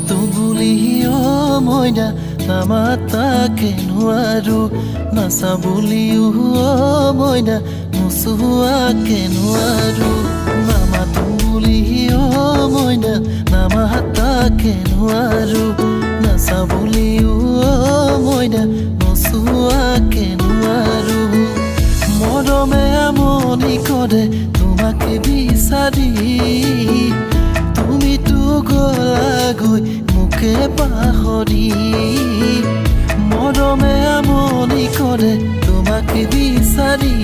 নামাতো বুলি মইনা নামাতাকে নোৱাৰো নাচা বুলিও মইনা নোচোৱাকে নোৱাৰো নামাতো বুলি মইনা নামাতাকে নোৱাৰো নাচা বুলিও মইনা নোচোৱাকে নোৱাৰো মৰমে আমনি কৰে তোমাকে বিচাৰি তুমিতো গলাগৈ মোকে পাহৰি মৰমে আমনি কৰে তোমাকে বিচাৰি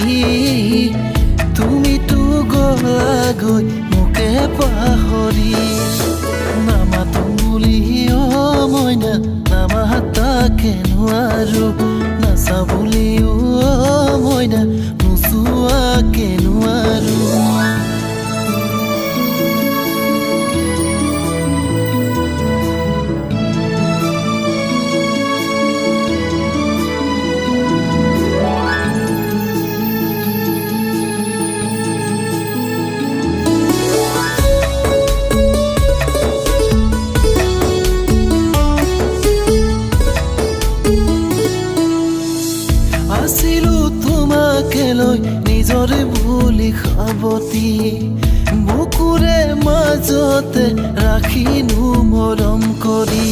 তুমিতো গলাগৈ মোকে পাহৰি নামাতো বুলি মইনা নামাতাকে নোৱাৰো নাচা বুলিও মইনা নোচোৱাকে নোৱাৰো আছিলো তোমাকে লৈ নিজৰে বুলি খাবতি বুকুৰে মাজতে ৰাখিনো মৰম কৰি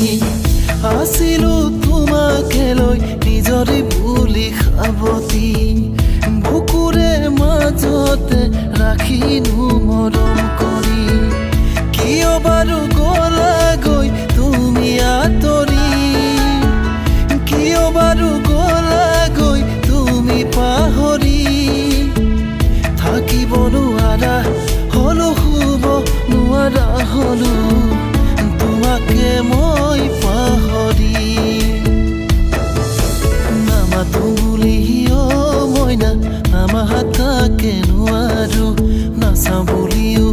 আছিলো তোমাকে লৈ নিজৰে বুলি খাবতি বুকুৰে মাজতে ৰাখিনো মৰম কৰি কিয় বাৰু গলাগৈ তুমি আঁতৰি কিয় বাৰু গলাগৈ তুমি পাহৰি থাকিব নোৱাৰা হলো শুব নোৱাৰা হলো তোমাকে মই পাহৰি নামাতো বুলি মইনা নামাতাকে নোৱাৰো নাচা বুলিও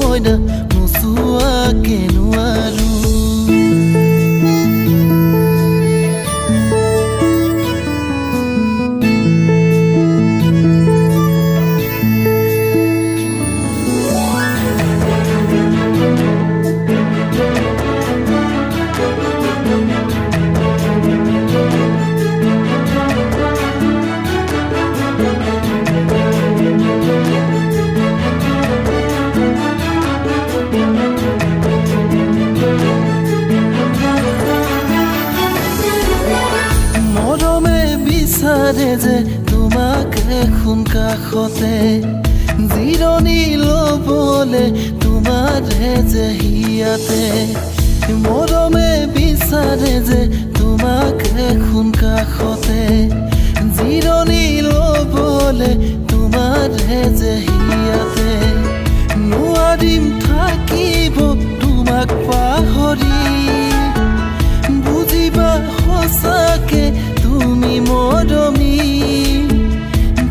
মইনা নোচোৱাকে নোৱাৰো যে তোমাকে এখন কাষতে জিৰণি ল'বলে তোমাৰে যে হিয়াতে মৰমে বিচাৰে যে তোমাকে এখন কাষতে জিৰণি ল'বলে তোমাৰে যে হিয়াতে নোৱাৰিম থাকিব তোমাক পাহৰি বুজিবা সঁচাকে তুমি মৰমী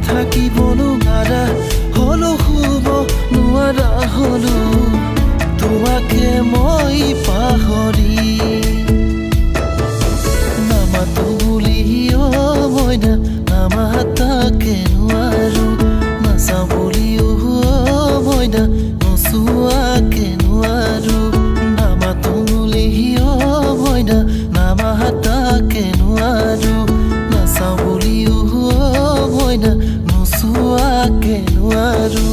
থাকিব নোৱাৰা হলো শুব নোৱাৰা হলো তোমাকে মই পাহৰি নামাতো বুলি মইনা নামাতাকে নোৱাৰো নাচা বুলিও মইনা নোচোৱাকে নোৱাৰো নামাতো বুলি মইনা নামাতাকে নোৱাৰো নাচা বুলিও মইনা নোচোৱাকে নোৱাৰো